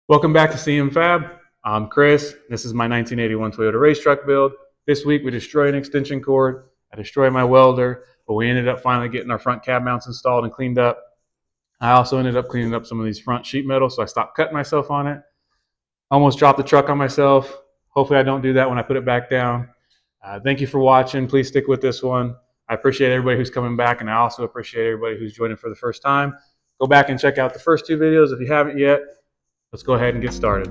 Welcome back to CM Fab. I'm Chris. This is my 1981 Toyota race truck build. This week we destroyed an extension cord. I destroyed my welder, but we ended up finally getting our front cab mounts installed and cleaned up. I also ended up cleaning up some of these front sheet metal, so I stopped cutting myself on it. Almost dropped the truck on myself. Hopefully I don't do that when I put it back down. Thank you for watching. Please stick with this one. I appreciate everybody who's coming back, and I also appreciate everybody who's joining for the first time. Go back and check out the first two videos if you haven't yet. Let's go ahead and get started.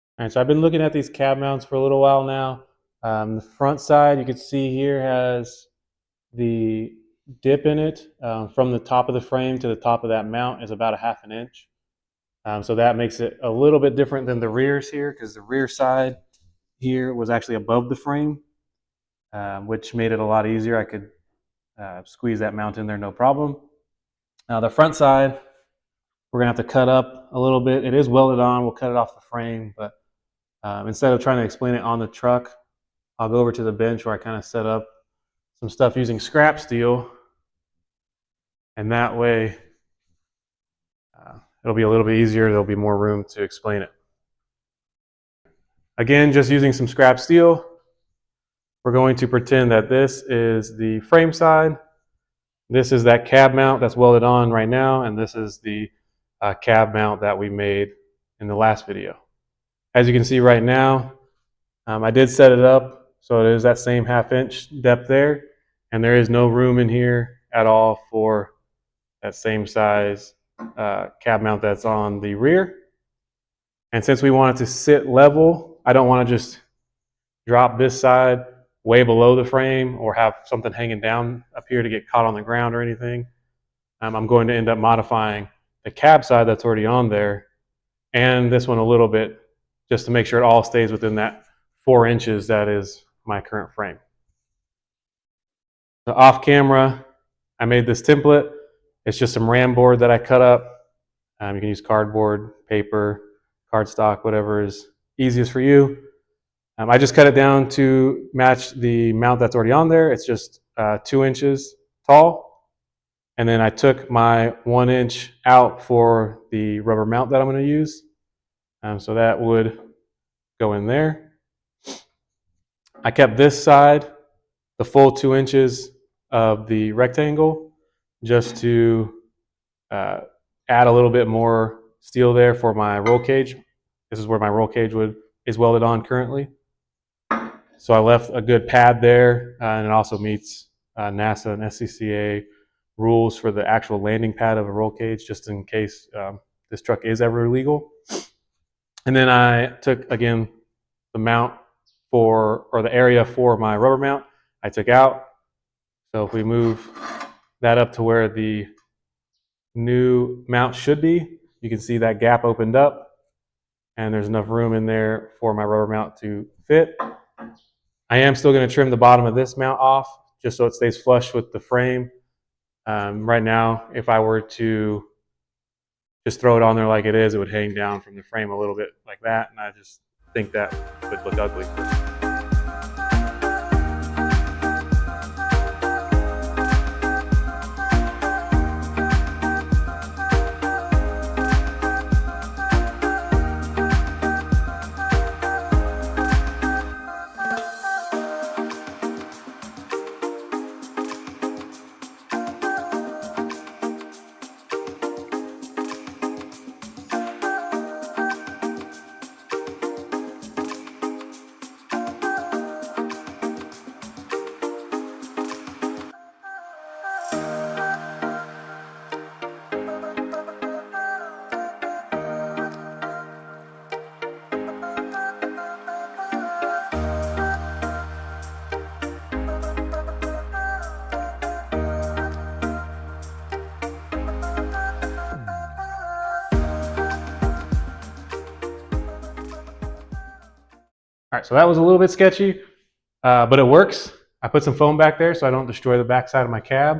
All right, so I've been looking at these cab mounts for a little while now. The front side, you can see here, has the dip in it from the top of the frame to the top of that mount is about a ½ inch. So that makes it a little bit different than the rears here, because the rear side here was actually above the frame, which made it a lot easier. I could squeeze that mount in there no problem. Now the front side, we're gonna have to cut up a little bit. It is welded on. We'll cut it off the frame, but instead of trying to explain it on the truck, I'll go over to the bench where I kind of set up some stuff using scrap steel, and that way it'll be a little bit easier. There'll be more room to explain it. Again, just using some scrap steel, we're going to pretend that this is the frame side. This is that cab mount that's welded on right now, and this is the cab mount that we made in the last video. As you can see right now, I did set it up so it is that same ½ inch depth there, and there is no room in here at all for that same size cab mount that's on the rear. And since we want it to sit level, I don't want to just drop this side way below the frame or have something hanging down up here to get caught on the ground or anything. I'm going to end up modifying the cab side that's already on there and this one a little bit, just to make sure it all stays within that 4 inches that is my current frame. So off camera, I made this template. It's just some ram board that I cut up. You can use cardboard, paper, cardstock, whatever is easiest for you. I just cut it down to match the mount that's already on there. It's just 2 inches tall. And then I took my 1 inch out for the rubber mount that I'm going to use. So that would go in there. I kept this side the full 2 inches of the rectangle just to add a little bit more steel there for my roll cage. This is where my roll cage is welded on currently. So I left a good pad there, and it also meets NASA and SCCA rules for the actual landing pad of a roll cage, just in case this truck is ever illegal. And then I took, again, the mount or the area for my rubber mount, I took out. So if we move that up to where the new mount should be, you can see that gap opened up, and there's enough room in there for my rubber mount to fit. I am still going to trim the bottom of this mount off just so it stays flush with the frame. Right now, if I were to just throw it on there like it is, it would hang down from the frame a little bit like that, and I just think that would look ugly. All right, so that was a little bit sketchy, but it works. I put some foam back there so I don't destroy the back side of my cab.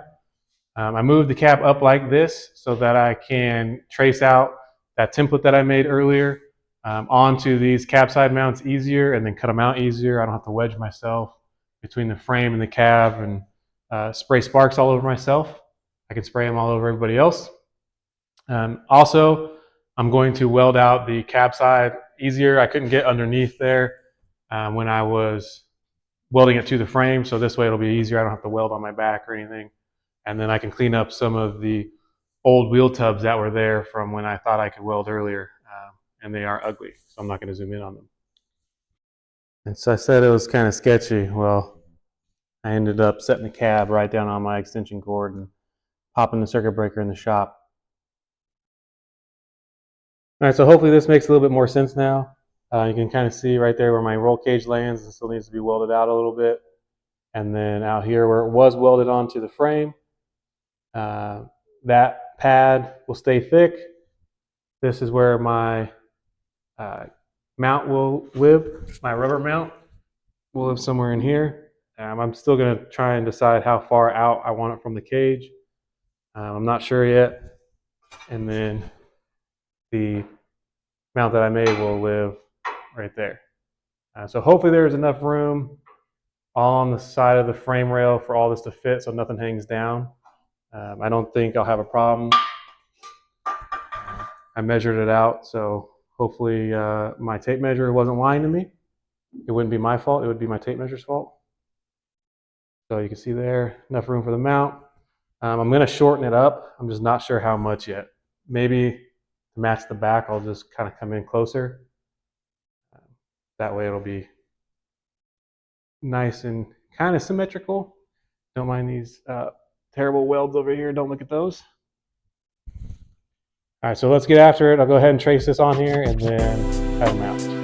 I moved the cab up like this so that I can trace out that template that I made earlier onto these cab side mounts easier, and then cut them out easier. I don't have to wedge myself between the frame and the cab and spray sparks all over myself. I can spray them all over everybody else. Also, I'm going to weld out the cab side easier. I couldn't get underneath there when I was welding it to the frame, so this way it'll be easier. I don't have to weld on my back or anything. And then I can clean up some of the old wheel tubs that were there from when I thought I could weld earlier, and they are ugly, so I'm not going to zoom in on them. And so I said it was kind of sketchy. Well, I ended up setting the cab right down on my extension cord and popping the circuit breaker in the shop. All right, so hopefully this makes a little bit more sense now. You can kind of see right there where my roll cage lands. It still needs to be welded out a little bit. And then out here where it was welded onto the frame, that pad will stay thick. This is where my mount will live. My rubber mount will live somewhere in here. I'm still going to try and decide how far out I want it from the cage. I'm not sure yet. And then the mount that I made will live right there. So hopefully there's enough room all on the side of the frame rail for all this to fit so nothing hangs down. I don't think I'll have a problem. I measured it out, so hopefully my tape measure wasn't lying to me. It wouldn't be my fault, it would be my tape measure's fault. So you can see there, enough room for the mount. I'm going to shorten it up. I'm just not sure how much yet. Maybe to match the back, I'll just kind of come in closer. That way it'll be nice and kind of symmetrical. Don't mind these terrible welds over here. Don't look at those. All right, so let's get after it. I'll go ahead and trace this on here and then cut them out.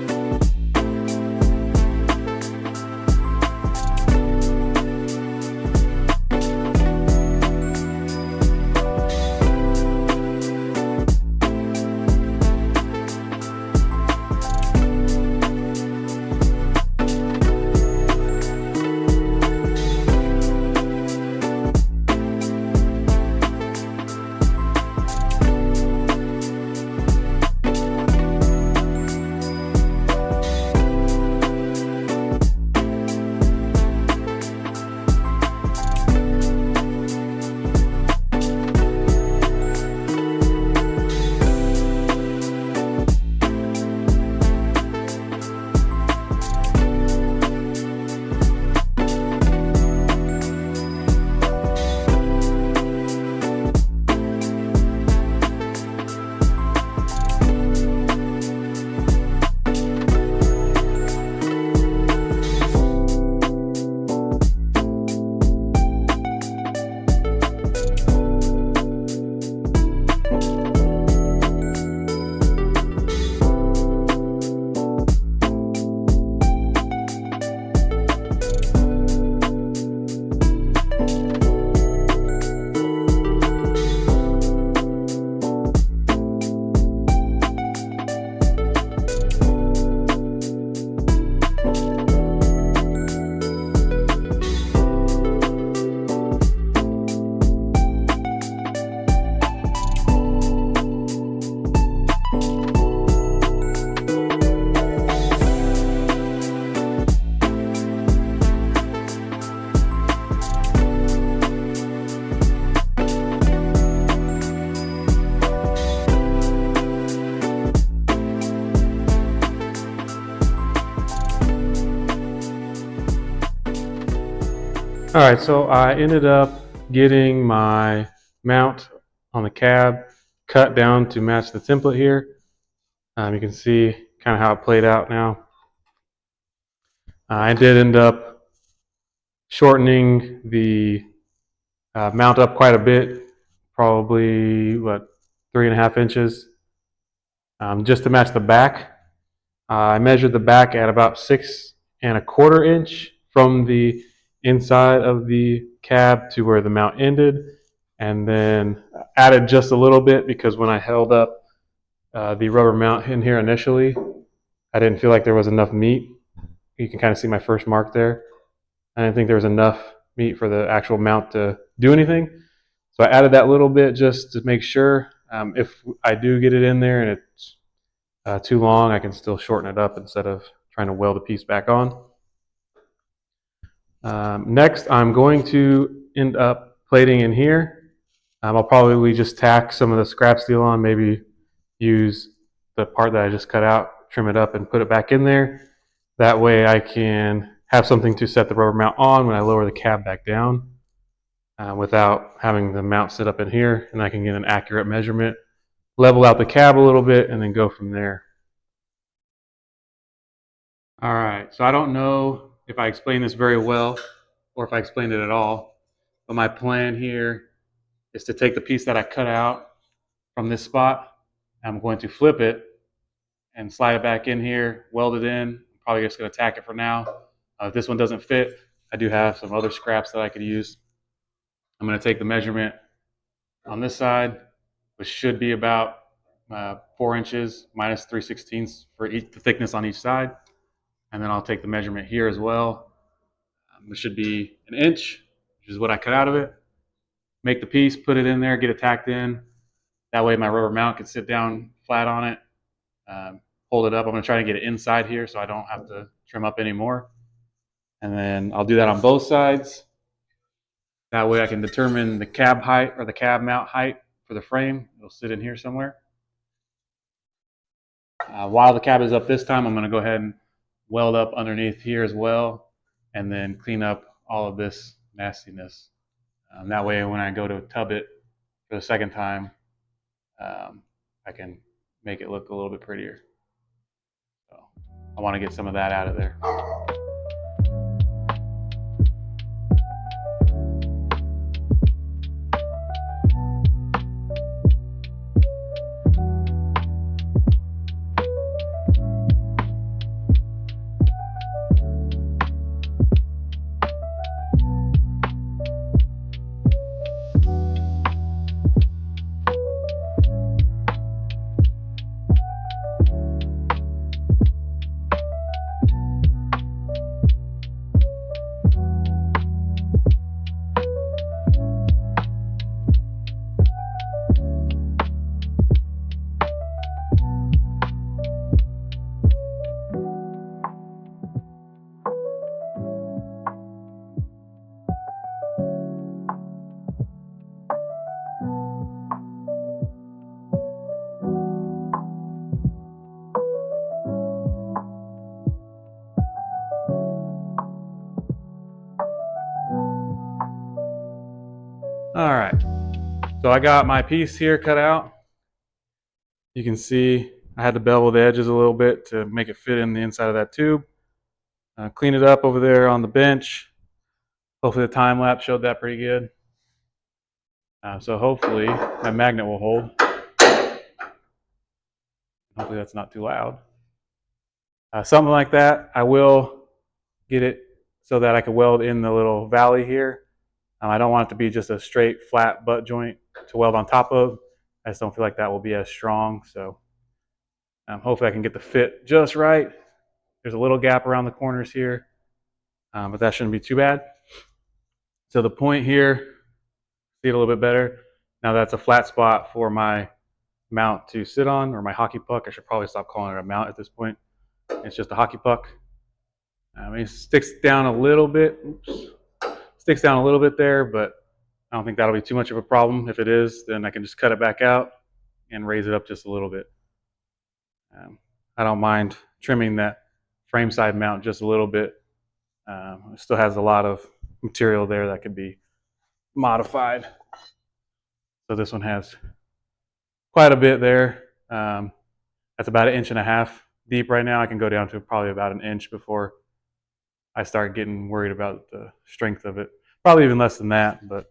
All right, so I ended up getting my mount on the cab cut down to match the template here. You can see kind of how it played out now. I did end up shortening the mount up quite a bit, probably, 3.5 inches, just to match the back. I measured the back at about 6.25 inch from the inside of the cab to where the mount ended, and then added just a little bit because when I held up the rubber mount in here initially, I didn't feel like there was enough meat. You can kind of see my first mark there. I didn't think there was enough meat for the actual mount to do anything. So I added that little bit just to make sure. If I do get it in there and it's too long, I can still shorten it up instead of trying to weld a piece back on. Next, I'm going to end up plating in here. I'll probably just tack some of the scrap steel on, maybe use the part that I just cut out, trim it up and put it back in there. That way I can have something to set the rubber mount on when I lower the cab back down without having the mount sit up in here, and I can get an accurate measurement, level out the cab a little bit, and then go from there. All right, so I don't know if I explained this very well or if I explained it at all, but my plan here is to take the piece that I cut out from this spot. I'm going to flip it and slide it back in here, weld it in. Probably just going to tack it for now. If this one doesn't fit, I do have some other scraps that I could use. I'm going to take the measurement on this side, which should be about 4 inches minus 3/16 for the thickness on each side. And then I'll take the measurement here as well. It should be 1 inch, which is what I cut out of it. Make the piece, put it in there, get it tacked in. That way my rubber mount can sit down flat on it. Hold it up. I'm going to try to get it inside here so I don't have to trim up anymore. And then I'll do that on both sides. That way I can determine the cab height or the cab mount height for the frame. It'll sit in here somewhere. While the cab is up this time, I'm going to go ahead and weld up underneath here as well, and then clean up all of this nastiness. That way when I go to tub it for the second time, I can make it look a little bit prettier. So I want to get some of that out of there. All right, so I got my piece here cut out. You can see I had to bevel the edges a little bit to make it fit in the inside of that tube. Clean it up over there on the bench. Hopefully the time lapse showed that pretty good. So hopefully that magnet will hold. Hopefully that's not too loud. Something like that. I will get it so that I can weld in the little valley here. I don't want it to be just a straight flat butt joint to weld on top of. I just don't feel like that will be as strong. So hopefully I can get the fit just right. There's a little gap around the corners here, but that shouldn't be too bad. So the point here, see it a little bit better. Now that's a flat spot for my mount to sit on, or my hockey puck. I should probably stop calling it a mount at this point. It's just a hockey puck. It sticks down a little bit. Oops. Sticks down a little bit there, but I don't think that'll be too much of a problem. If it is, then I can just cut it back out and raise it up just a little bit. I don't mind trimming that frame side mount just a little bit. It still has a lot of material there that could be modified. So this one has quite a bit there. That's about 1.5 inches deep right now. I can go down to probably about 1 inch before I start getting worried about the strength of it. Probably even less than that, but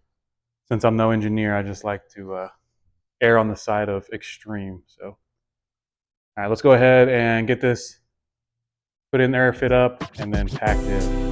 since I'm no engineer, I just like to err on the side of extreme. So, all right, let's go ahead and get this put in there, fit up, and then tacked in.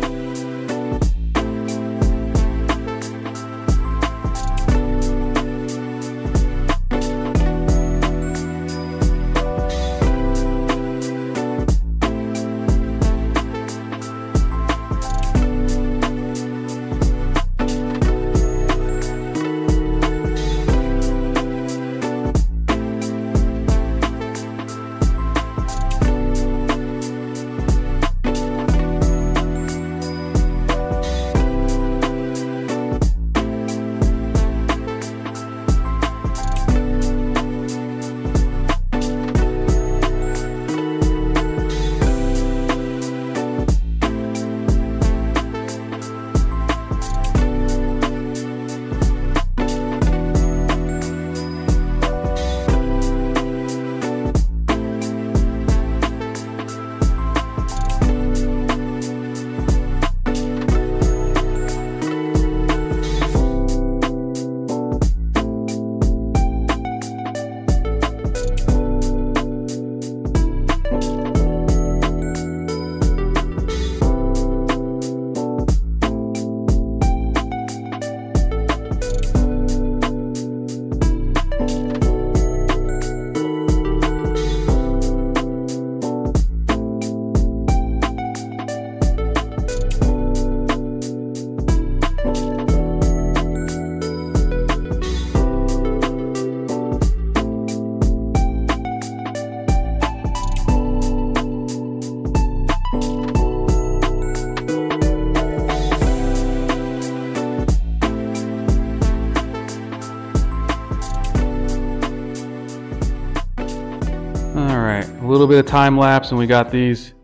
little bit of time lapse and we got these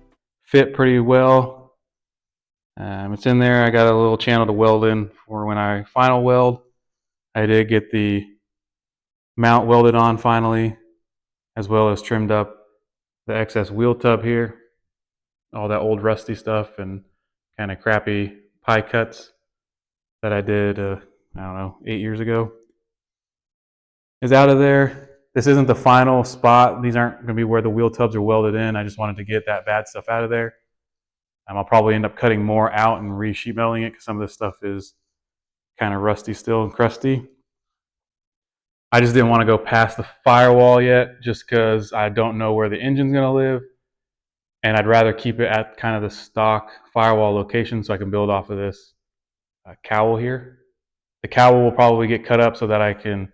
fit pretty well. It's in there. I got a little channel to weld in for when I final weld. I did get the mount welded on finally, as well as trimmed up the excess wheel tub here. All that old rusty stuff and kind of crappy pie cuts that I did, I don't know, 8 years ago is out of there. This isn't the final spot. These aren't going to be where the wheel tubs are welded in. I just wanted to get that bad stuff out of there. I'll probably end up cutting more out and re-sheet metaling it because some of this stuff is kind of rusty still and crusty. I just didn't want to go past the firewall yet just because I don't know where the engine's going to live. And I'd rather keep it at kind of the stock firewall location so I can build off of this cowl here. The cowl will probably get cut up so that I can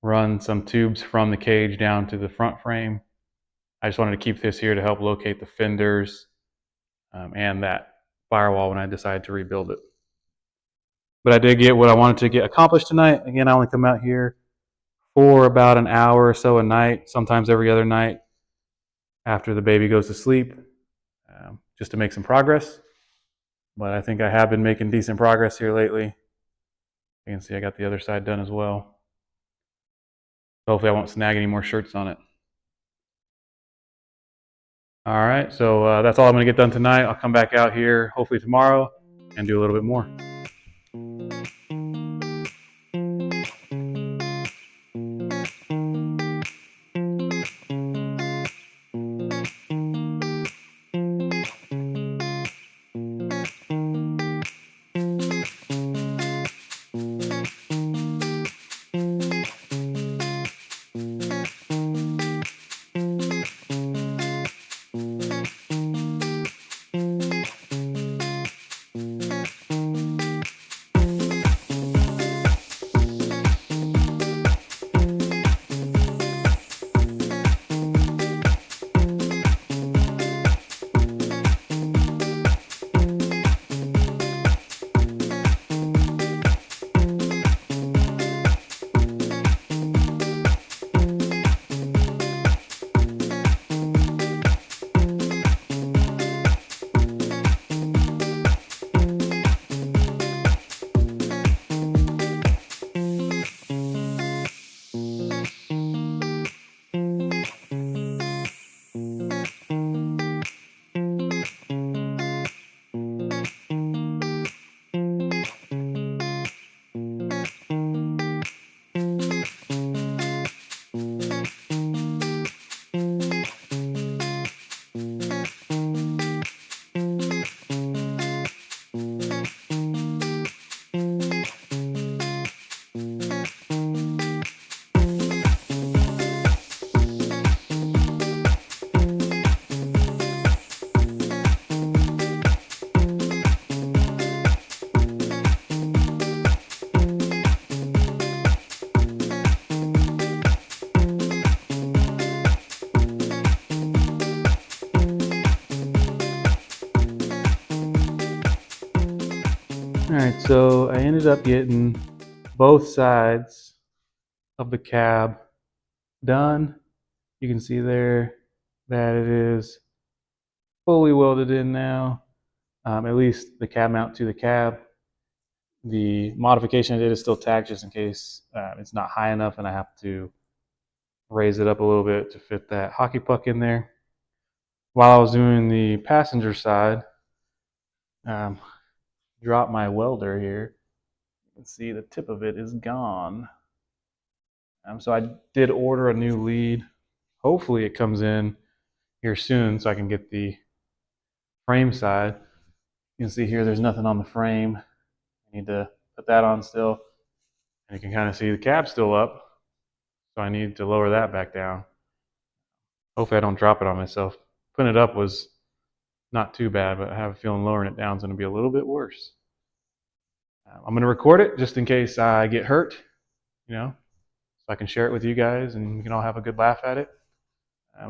run some tubes from the cage down to the front frame. I just wanted to keep this here to help locate the fenders and that firewall when I decide to rebuild it. But I did get what I wanted to get accomplished tonight. Again, I only come out here for about an hour or so a night, sometimes every other night after the baby goes to sleep, just to make some progress. But I think I have been making decent progress here lately. You can see I got the other side done as well. Hopefully I won't snag any more shirts on it. All right, so that's all I'm going to get done tonight. I'll come back out here hopefully tomorrow and do a little bit more. All right, so I ended up getting both sides of the cab done. You can see there that it is fully welded in now, at least the cab mount to the cab. The modification I did is still tacked just in case it's not high enough and I have to raise it up a little bit to fit that hockey puck in there. While I was doing the passenger side, dropped my welder here. You can see the tip of it is gone. So I did order a new lead. Hopefully it comes in here soon so I can get the frame side. You can see here there's nothing on the frame. I need to put that on still. And you can kind of see the cab's still up. So I need to lower that back down. Hopefully I don't drop it on myself. Putting it up was not too bad, but I have a feeling lowering it down is going to be a little bit worse. I'm going to record it just in case I get hurt, so I can share it with you guys and we can all have a good laugh at it.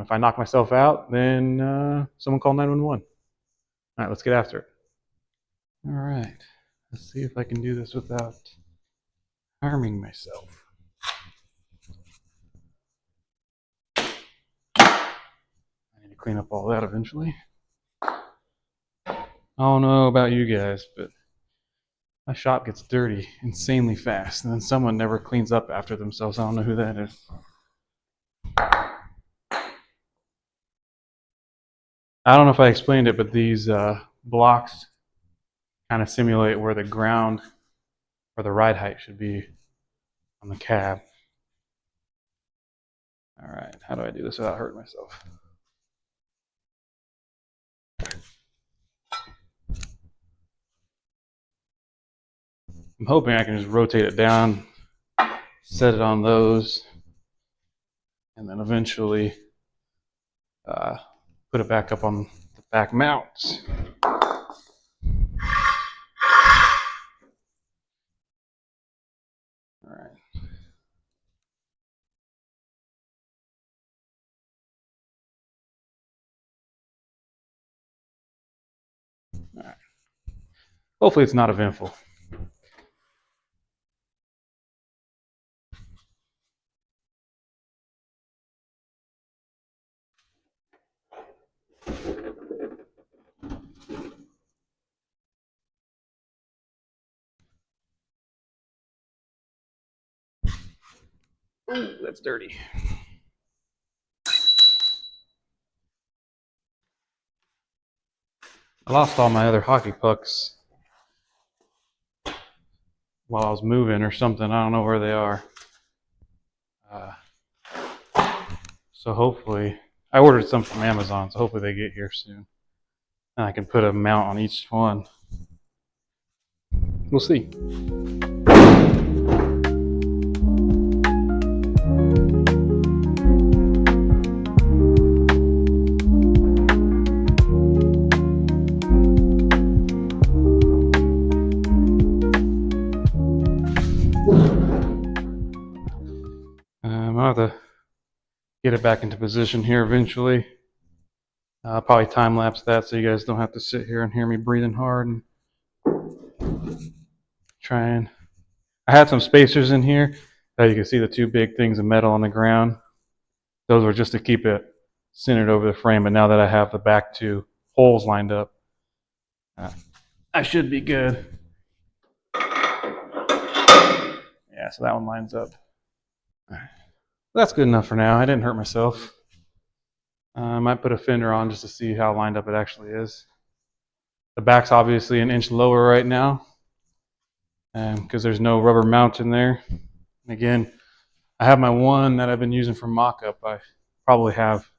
If I knock myself out, then someone call 911. All right, let's get after it. All right, let's see if I can do this without harming myself. I clean up all that eventually. I don't know about you guys, but my shop gets dirty insanely fast, and then someone never cleans up after themselves. I don't know who that is. I don't know if I explained it, but these blocks kind of simulate where the ground or the ride height should be on the cab. All right, how do I do this without hurting myself? I'm hoping I can just rotate it down, set it on those, and then eventually put it back up on the back mounts. All right. All right. Hopefully it's not eventful. Ooh, that's dirty. I lost all my other hockey pucks while I was moving or something. I don't know where they are. So hopefully, I ordered some from Amazon, so hopefully they get here soon. And I can put a mount on each one. We'll see. I'll have to get it back into position here eventually. I'll probably time lapse that so you guys don't have to sit here and hear me breathing hard and trying. I had some spacers in here. You can see the two big things of metal on the ground. Those were just to keep it centered over the frame, but now that I have the back two holes lined up, I should be good. Yeah, so that one lines up. All right. That's good enough for now. I didn't hurt myself. I might put a fender on just to see how lined up it actually is. The back's obviously an inch lower right now because there's no rubber mount in there. And again, I have my one that I've been using for mock-up. I probably have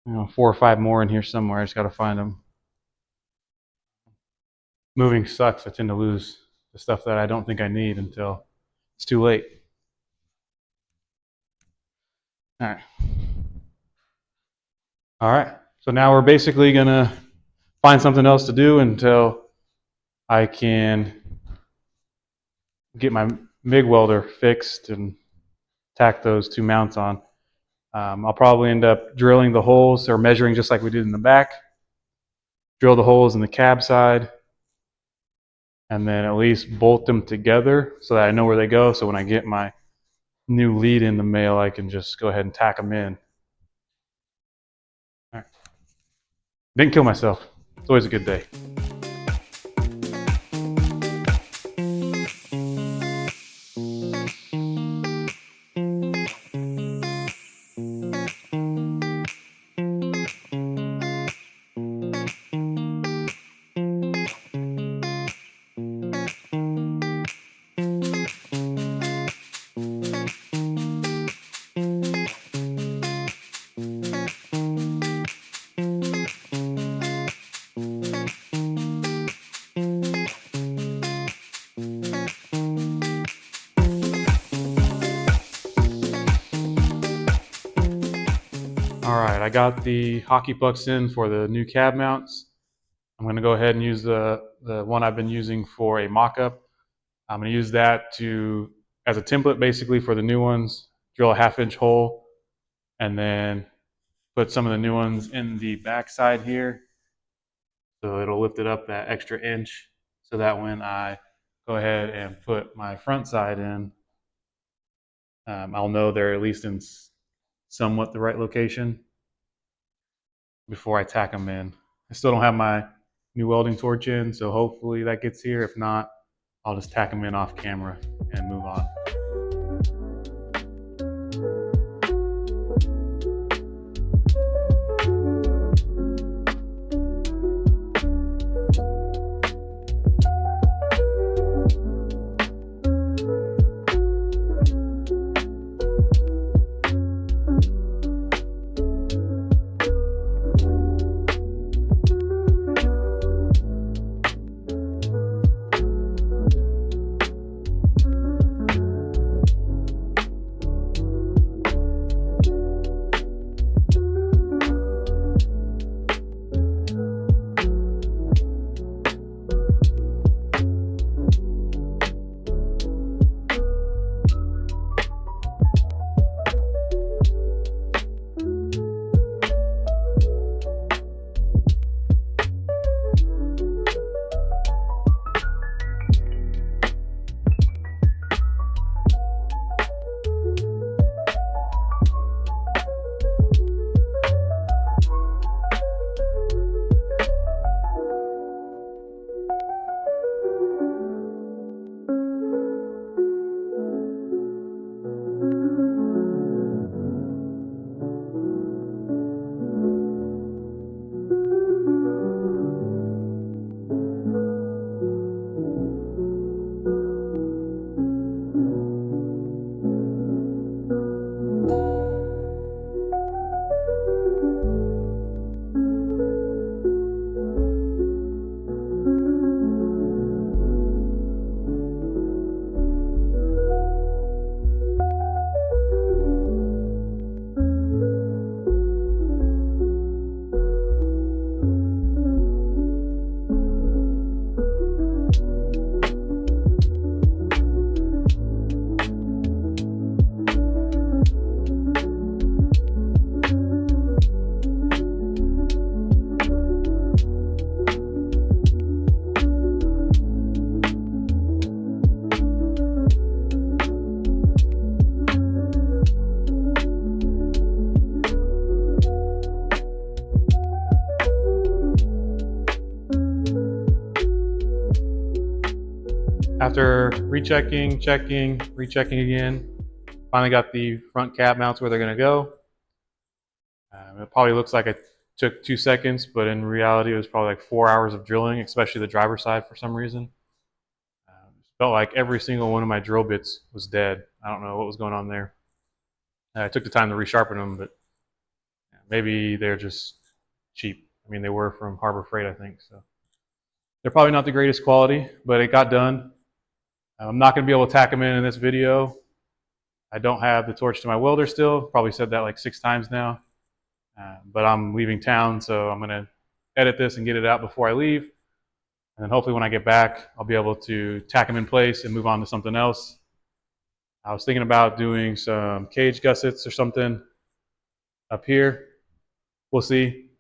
4 or 5 more in here somewhere. I just got to find them. Moving sucks. I tend to lose the stuff that I don't think I need until it's too late. All right. All right. So now we're basically going to find something else to do until I can get my MIG welder fixed and tack those 2 mounts on. I'll probably end up drilling the holes or measuring just like we did in the back. Drill the holes in the cab side and then at least bolt them together so that I know where they go. So when I get my new lead in the mail, I can just go ahead and tack them in. All right. Didn't kill myself. It's always a good day. All right, I got the hockey pucks in for the new cab mounts. I'm going to go ahead and use the one I've been using for a mock-up. I'm going to use that as a template basically for the new ones, drill a 1/2-inch hole, and then put some of the new ones in the back side here. So it'll lift it up that extra inch so that when I go ahead and put my front side in, I'll know they're at least in somewhat the right location. before I tack them in. I still don't have my new welding torch in, so hopefully that gets here. If not, I'll just tack them in off camera and move on. After rechecking, checking, rechecking again, finally got the front cap mounts where they're going to go. It probably looks like it took 2 seconds, but in reality, it was probably like 4 hours of drilling, especially the driver's side for some reason. Felt like every single one of my drill bits was dead. I don't know what was going on there. I took the time to resharpen them, but maybe they're just cheap. I mean, they were from Harbor Freight, I think. So they're probably not the greatest quality, but it got done. I'm not going to be able to tack them in this video. I don't have the torch to my welder still. Probably said that like 6 times now. But I'm leaving town, so I'm going to edit this and get it out before I leave. And then hopefully when I get back, I'll be able to tack them in place and move on to something else. I was thinking about doing some cage gussets or something up here. We'll see.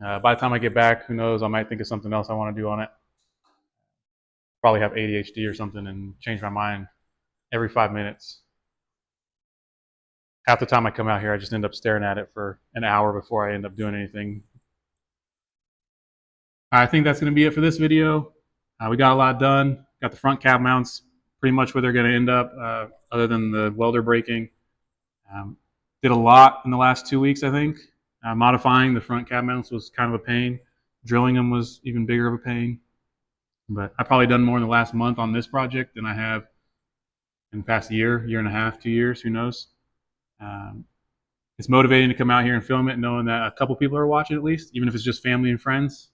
By the time I get back, who knows, I might think of something else I want to do on it. Probably have ADHD or something and change my mind every 5 minutes. Half the time I come out here, I just end up staring at it for an hour before I end up doing anything. I think that's going to be it for this video. We got a lot done. Got the front cap mounts pretty much where they're going to end up, other than the welder breaking. Did a lot in the last 2 weeks, I think. Modifying the front cap mounts was kind of a pain. Drilling them was even bigger of a pain. But I've probably done more in the last month on this project than I have in the past year, year and a half, 2 years, who knows. It's motivating to come out here and film it knowing that a couple people are watching at least, even if it's just family and friends.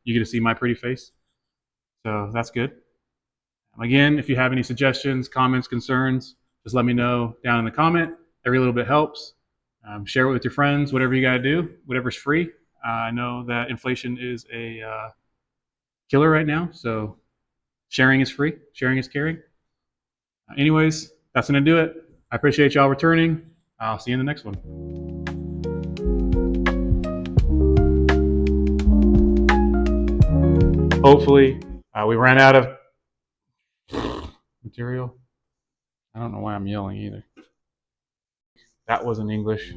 You get to see my pretty face. So that's good. Again, if you have any suggestions, comments, concerns, just let me know down in the comment. Every little bit helps. Share it with your friends, whatever you got to do, whatever's free. I know that inflation is a killer right now, so sharing is free. Sharing is caring. Anyways, that's going to do it. I appreciate y'all returning. I'll see you in the next one. Hopefully, we ran out of material. I don't know why I'm yelling either. That wasn't English.